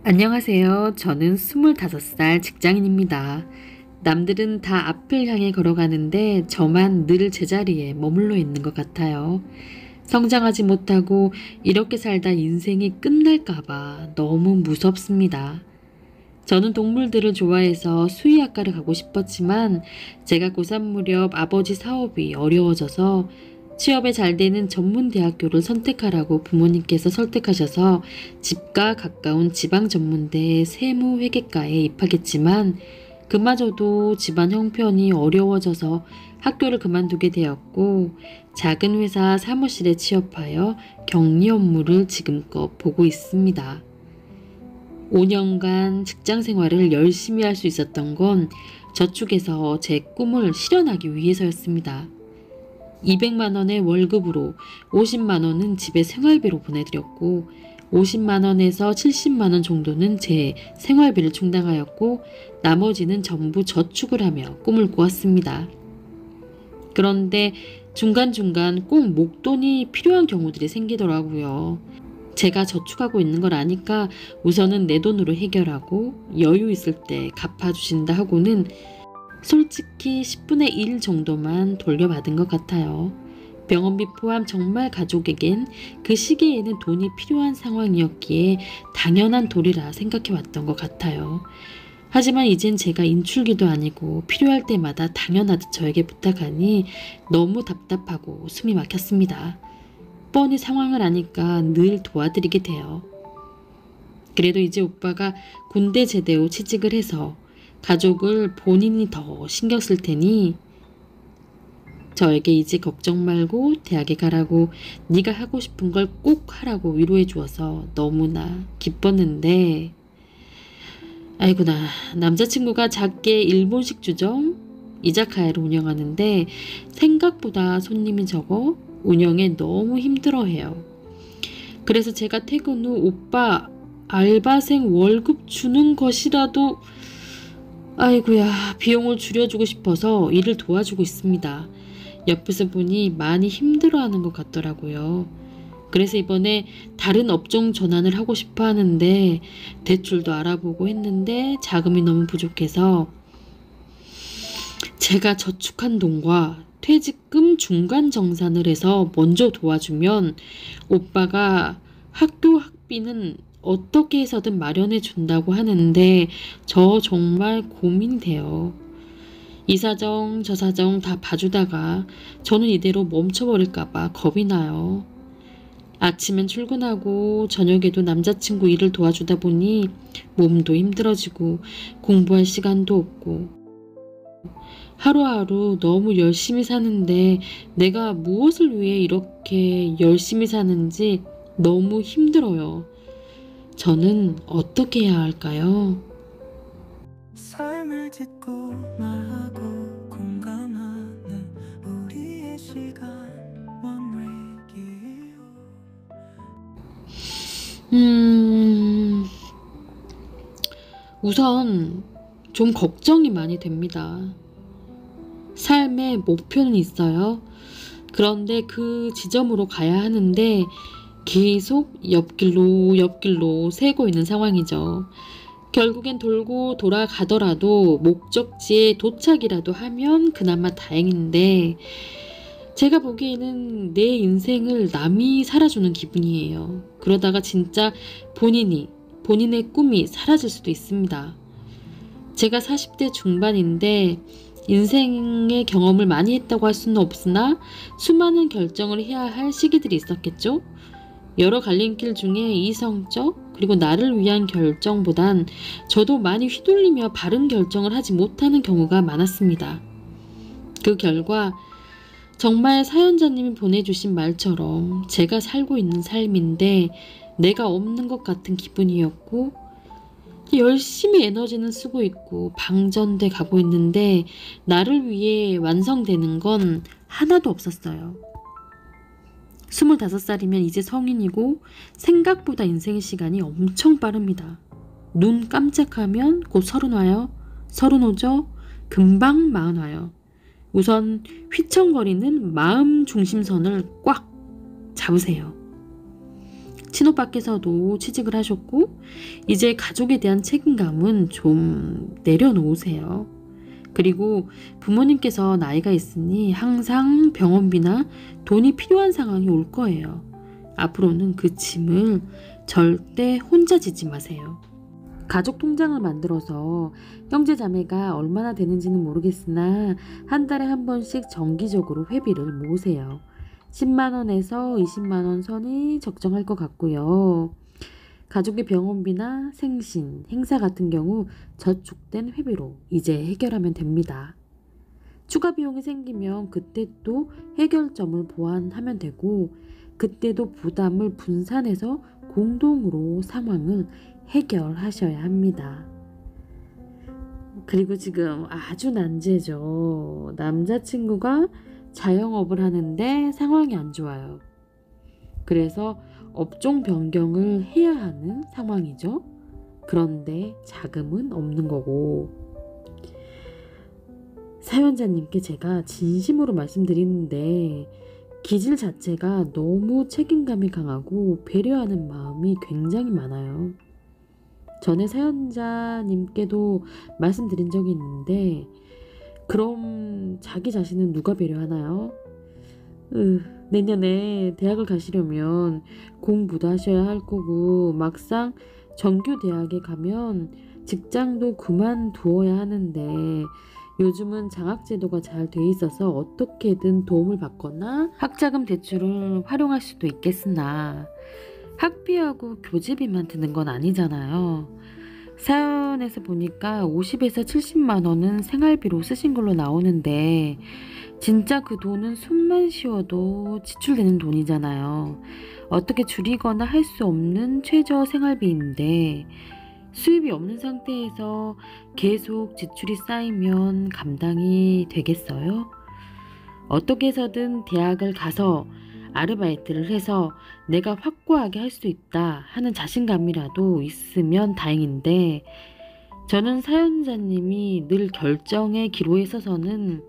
안녕하세요. 저는 25살 직장인입니다. 남들은 다 앞을 향해 걸어가는데 저만 늘 제자리에 머물러 있는 것 같아요. 성장하지 못하고 이렇게 살다 인생이 끝날까봐 너무 무섭습니다. 저는 동물들을 좋아해서 수의학과를 가고 싶었지만 제가 고3 무렵 아버지 사업이 어려워져서 취업에 잘 되는 전문대학교를 선택하라고 부모님께서 설득하셔서 집과 가까운 지방전문대 세무회계과에 입학했지만 그마저도 집안 형편이 어려워져서 학교를 그만두게 되었고 작은 회사 사무실에 취업하여 격리 업무를 지금껏 보고 있습니다. 5년간 직장 생활을 열심히 할 수 있었던 건 저축해서 제 꿈을 실현하기 위해서였습니다. 200만 원의 월급으로 50만 원은 집에 생활비로 보내드렸고 50만 원에서 70만 원 정도는 제 생활비를 충당하였고 나머지는 전부 저축을 하며 꿈을 꾸었습니다. 그런데 중간중간 꼭 목돈이 필요한 경우들이 생기더라고요. 제가 저축하고 있는 걸 아니까 우선은 내 돈으로 해결하고 여유 있을 때 갚아주신다 하고는 솔직히 10분의 1 정도만 돌려받은 것 같아요. 병원비 포함 정말 가족에겐 그 시기에는 돈이 필요한 상황이었기에 당연한 도리라 생각해왔던 것 같아요. 하지만 이젠 제가 인출기도 아니고 필요할 때마다 당연하듯 저에게 부탁하니 너무 답답하고 숨이 막혔습니다. 뻔히 상황을 아니까 늘 도와드리게 돼요. 그래도 이제 오빠가 군대 제대 후 취직을 해서 가족을 본인이 더 신경 쓸 테니 저에게 이제 걱정 말고 대학에 가라고 네가 하고 싶은 걸 꼭 하라고 위로해 주어서 너무나 기뻤는데 아이구나, 남자친구가 작게 일본식 주점 이자카야를 운영하는데 생각보다 손님이 적어 운영에 너무 힘들어해요. 그래서 제가 퇴근 후 오빠 알바생 월급 주는 것이라도 아이고야 비용을 줄여주고 싶어서 일을 도와주고 있습니다. 옆에서 보니 많이 힘들어하는 것 같더라고요. 그래서 이번에 다른 업종 전환을 하고 싶어 하는데 대출도 알아보고 했는데 자금이 너무 부족해서 제가 저축한 돈과 퇴직금 중간 정산을 해서 먼저 도와주면 오빠가 학교 학비는 어떻게 해서든 마련해 준다고 하는데 저 정말 고민돼요. 이 사정 저 사정 다 봐주다가 저는 이대로 멈춰버릴까봐 겁이 나요. 아침엔 출근하고 저녁에도 남자친구 일을 도와주다 보니 몸도 힘들어지고 공부할 시간도 없고 하루하루 너무 열심히 사는데 내가 무엇을 위해 이렇게 열심히 사는지 너무 힘들어요. 저는 어떻게 해야 할까요? 삶을 짓고 말하고 공감하는 우리의 시간 One Radio. 우선 좀 걱정이 많이 됩니다. 삶의 목표는 있어요. 그런데 그 지점으로 가야 하는데 계속 옆길로 새고 있는 상황이죠. 결국엔 돌고 돌아가더라도 목적지에 도착이라도 하면 그나마 다행인데 제가 보기에는 내 인생을 남이 살아주는 기분이에요. 그러다가 진짜 본인의 꿈이 사라질 수도 있습니다. 제가 40대 중반인데 인생의 경험을 많이 했다고 할 수는 없으나 수많은 결정을 해야 할 시기들이 있었겠죠? 여러 갈림길 중에 이성적 그리고 나를 위한 결정보단 저도 많이 휘둘리며 바른 결정을 하지 못하는 경우가 많았습니다. 그 결과 정말 사연자님이 보내주신 말처럼 제가 살고 있는 삶인데 내가 없는 것 같은 기분이었고 열심히 에너지는 쓰고 있고 방전돼 가고 있는데 나를 위해 완성되는 건 하나도 없었어요. 25살이면 이제 성인이고 생각보다 인생의 시간이 엄청 빠릅니다. 눈 깜짝하면 곧 30 와요. 30 오죠? 금방 40 와요. 우선 휘청거리는 마음 중심선을 꽉 잡으세요. 친오빠께서도 취직을 하셨고 이제 가족에 대한 책임감은 좀 내려놓으세요. 그리고 부모님께서 나이가 있으니 항상 병원비나 돈이 필요한 상황이 올 거예요. 앞으로는 그 짐을 절대 혼자 지지 마세요. 가족 통장을 만들어서 형제 자매가 얼마나 되는지는 모르겠으나 한 달에 한 번씩 정기적으로 회비를 모으세요. 10만 원에서 20만 원 선이 적정할 것 같고요. 가족의 병원비나 생신, 행사 같은 경우 저축된 회비로 이제 해결하면 됩니다. 추가 비용이 생기면 그때 또 해결점을 보완하면 되고 그때도 부담을 분산해서 공동으로 상황을 해결하셔야 합니다. 그리고 지금 아주 난제죠. 남자친구가 자영업을 하는데 상황이 안 좋아요. 그래서 업종 변경을 해야 하는 상황이죠. 그런데 자금은 없는 거고. 사연자님께 제가 진심으로 말씀드리는데 기질 자체가 너무 책임감이 강하고 배려하는 마음이 굉장히 많아요. 전에 사연자님께도 말씀드린 적이 있는데 그럼 자기 자신은 누가 배려하나요? 내년에 대학을 가시려면 공부도 하셔야 할 거고 막상 정규 대학에 가면 직장도 그만두어야 하는데 요즘은 장학제도가 잘 돼 있어서 어떻게든 도움을 받거나 학자금 대출을 활용할 수도 있겠으나 학비하고 교재비만 드는 건 아니잖아요. 사연에서 보니까 50에서 70만 원은 생활비로 쓰신 걸로 나오는데 진짜 그 돈은 숨만 쉬어도 지출되는 돈이잖아요. 어떻게 줄이거나 할 수 없는 최저 생활비인데 수입이 없는 상태에서 계속 지출이 쌓이면 감당이 되겠어요? 어떻게 해서든 대학을 가서 아르바이트를 해서 내가 확고하게 할 수 있다 하는 자신감이라도 있으면 다행인데 저는 사연자님이 늘 결정의 기로에 서서는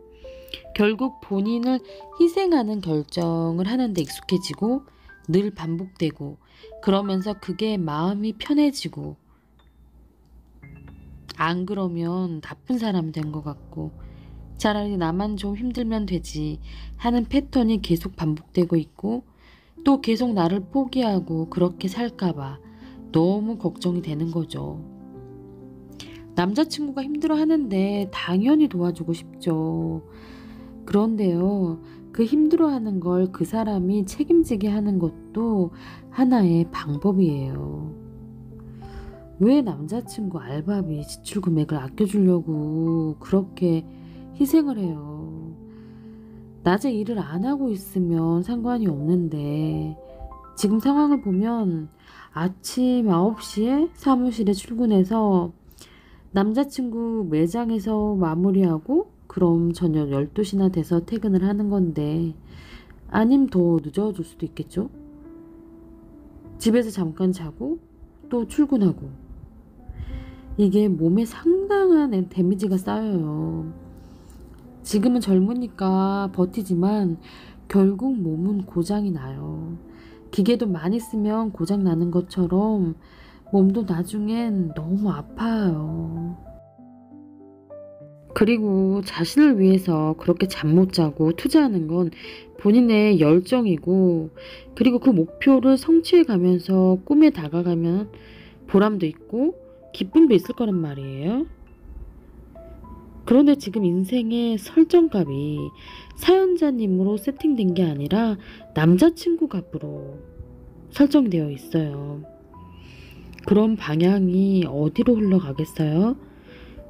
결국 본인을 희생하는 결정을 하는데 익숙해지고 늘 반복되고 그러면서 그게 마음이 편해지고 안 그러면 나쁜 사람 된 것 같고 차라리 나만 좀 힘들면 되지 하는 패턴이 계속 반복되고 있고 또 계속 나를 포기하고 그렇게 살까봐 너무 걱정이 되는 거죠. 남자친구가 힘들어하는데 당연히 도와주고 싶죠. 그런데요, 그 힘들어하는 걸 그 사람이 책임지게 하는 것도 하나의 방법이에요. 왜 남자친구 알바비 지출 금액을 아껴주려고 그렇게 희생을 해요. 낮에 일을 안 하고 있으면 상관이 없는데 지금 상황을 보면 아침 9시에 사무실에 출근해서 남자친구 매장에서 마무리하고 그럼 저녁 12시나 돼서 퇴근을 하는 건데 아님 더 늦어질 수도 있겠죠? 집에서 잠깐 자고 또 출근하고 이게 몸에 상당한 데미지가 쌓여요. 지금은 젊으니까 버티지만 결국 몸은 고장이 나요. 기계도 많이 쓰면 고장 나는 것처럼 몸도 나중엔 너무 아파요. 그리고 자신을 위해서 그렇게 잠 못 자고 투자하는 건 본인의 열정이고 그리고 그 목표를 성취해 가면서 꿈에 다가가면 보람도 있고 기쁨도 있을 거란 말이에요. 그런데 지금 인생의 설정값이 사연자님으로 세팅된 게 아니라 남자친구 값으로 설정되어 있어요. 그런 방향이 어디로 흘러가겠어요?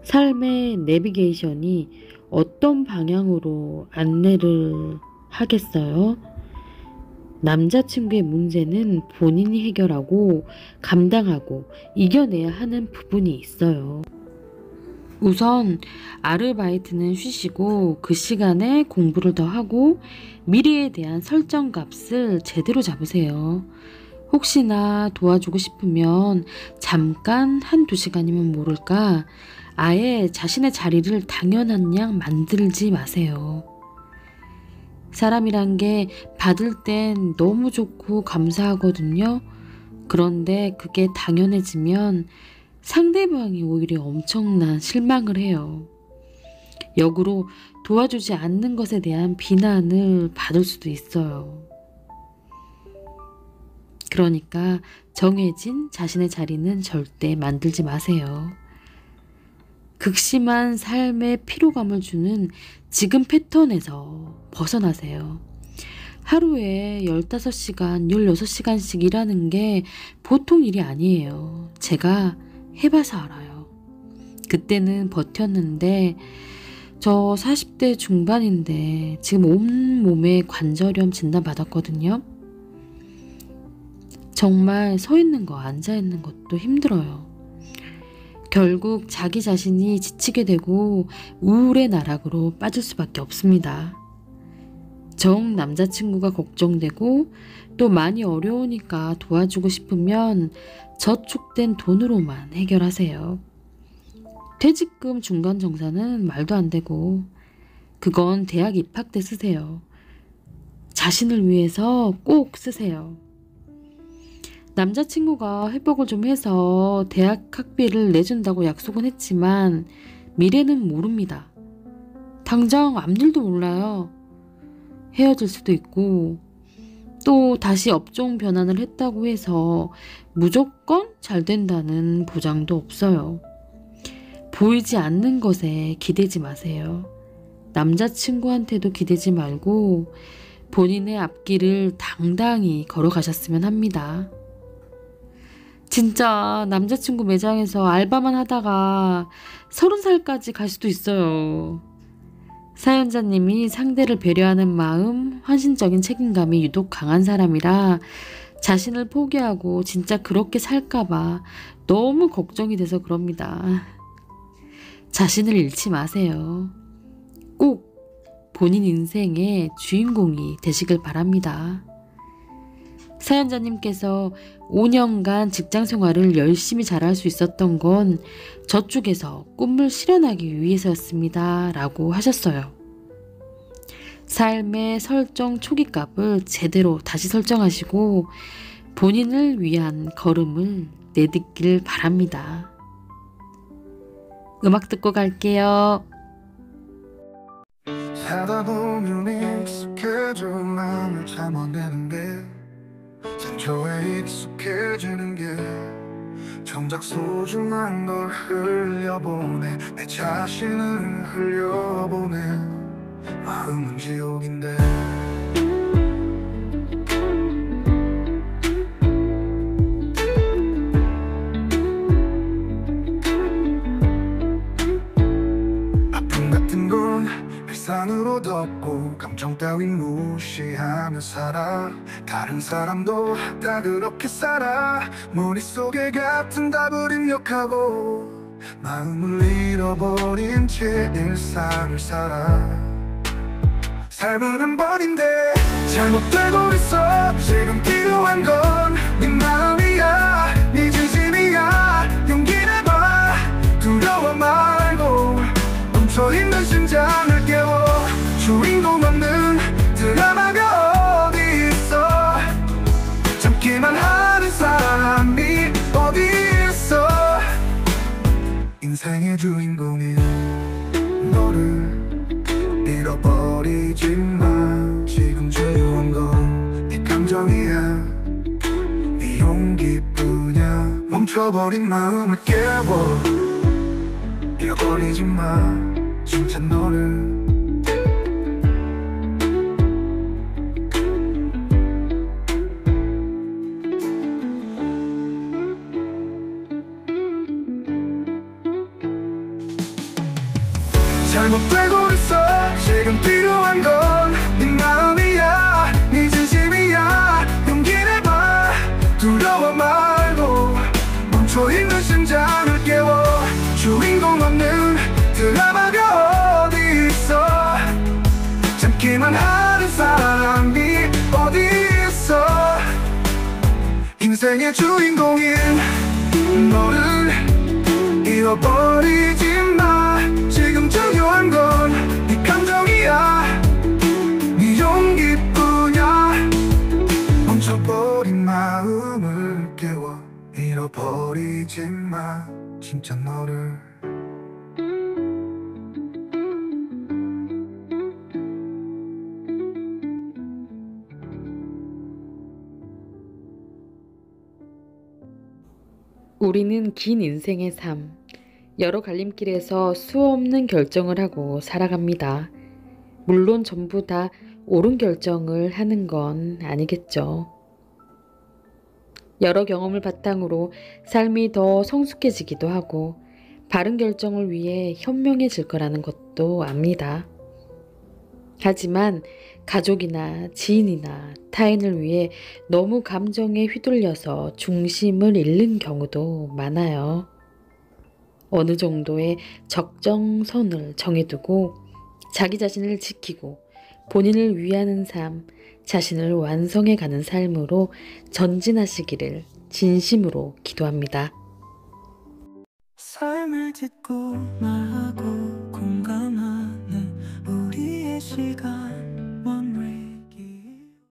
삶의 내비게이션이 어떤 방향으로 안내를 하겠어요? 남자친구의 문제는 본인이 해결하고 감당하고 이겨내야 하는 부분이 있어요. 우선 아르바이트는 쉬시고 그 시간에 공부를 더 하고 미래에 대한 설정값을 제대로 잡으세요. 혹시나 도와주고 싶으면 잠깐 1~2시간이면 모를까 아예 자신의 자리를 당연한 양 만들지 마세요. 사람이란 게 받을 땐 너무 좋고 감사하거든요. 그런데 그게 당연해지면 상대방이 오히려 엄청난 실망을 해요. 역으로 도와주지 않는 것에 대한 비난을 받을 수도 있어요. 그러니까 정해진 자신의 자리는 절대 만들지 마세요. 극심한 삶의 피로감을 주는 지금 패턴에서 벗어나세요. 하루에 15시간, 16시간씩 일하는 게 보통 일이 아니에요. 제가 해봐서 알아요. 그때는 버텼는데 저 40대 중반인데 지금 온몸에 관절염 진단받았거든요. 정말 서 있는 거, 앉아 있는 것도 힘들어요. 결국 자기 자신이 지치게 되고 우울의 나락으로 빠질 수밖에 없습니다. 정 남자친구가 걱정되고 또 많이 어려우니까 도와주고 싶으면 저축된 돈으로만 해결하세요. 퇴직금 중간 정산은 말도 안 되고 그건 대학 입학 때 쓰세요. 자신을 위해서 꼭 쓰세요. 남자친구가 회복을 좀 해서 대학 학비를 내준다고 약속은 했지만 미래는 모릅니다. 당장 앞일도 몰라요. 헤어질 수도 있고 또 다시 업종 변환을 했다고 해서 무조건 잘 된다는 보장도 없어요. 보이지 않는 것에 기대지 마세요. 남자친구한테도 기대지 말고 본인의 앞길을 당당히 걸어가셨으면 합니다. 진짜 남자친구 매장에서 알바만 하다가 30살까지 갈 수도 있어요. 사연자님이 상대를 배려하는 마음, 헌신적인 책임감이 유독 강한 사람이라 자신을 포기하고 진짜 그렇게 살까봐 너무 걱정이 돼서 그럽니다. 자신을 잃지 마세요. 꼭 본인 인생의 주인공이 되시길 바랍니다. 사연자님께서 5년간 직장생활을 열심히 잘할 수 있었던 건 저축해서 꿈을 실현하기 위해서였습니다. 라고 하셨어요. 삶의 설정 초기값을 제대로 다시 설정하시고 본인을 위한 걸음을 내딛길 바랍니다. 음악 듣고 갈게요. 살다 보면 익숙해져 마음을 잠어내는데 상처에 익숙해지는 게 정작 소중한 걸 흘려보내 내 자신을 흘려보내 마음은 지옥인데 아픔 같은 건 일상으로 덮고 감정 따윈 무시하며 살아 다른 사람도 다 그렇게 살아 머릿속에 같은 답을 입력하고 마음을 잃어버린 채 일상을 살아 삶은 한 번인데 잘못되고 있어 지금 필요한 건 네 마음이야 네 진심이야 용기 내봐 두려워 말고 멈춰있는 심장을 깨워 주인공 없는 드라마가 어디 있어 참기만 하는 사람이 어디 있어 인생의 주인공인 너를 잃어버리지 마 지금 중요한 건 네 감정이야 네 용기뿐이야 멈춰버린 마음을 깨워 잃어버리지 마 진짜 너를 잘못되고 있어 지금 필요한 건 네 마음이야 네 진심이야 용기 내봐 두려워 말고 멈춰있는 심장을 깨워 주인공 없는 드라마가 어디 있어 참기만 하는 사람이 어디 있어 인생의 주인공인 너를 잃어버리지 마 지금 중요한 건 네 감정이야 네 용기뿐이야 멈춰버린 마음을 깨워 미워 잃어버리지 마 진짜 너를. 우리는 긴 인생의 삶, 여러 갈림길에서 수없는 결정을 하고 살아갑니다. 물론 전부 다 옳은 결정을 하는 건 아니겠죠. 여러 경험을 바탕으로 삶이 더 성숙해지기도 하고 바른 결정을 위해 현명해질 거라는 것도 압니다. 하지만 가족이나 지인이나 타인을 위해 너무 감정에 휘둘려서 중심을 잃는 경우도 많아요. 어느 정도의 적정선을 정해두고 자기 자신을 지키고 본인을 위하는 삶, 자신을 완성해가는 삶으로 전진하시기를 진심으로 기도합니다. 삶을 짓고 말하고 공감하는 우리의 시간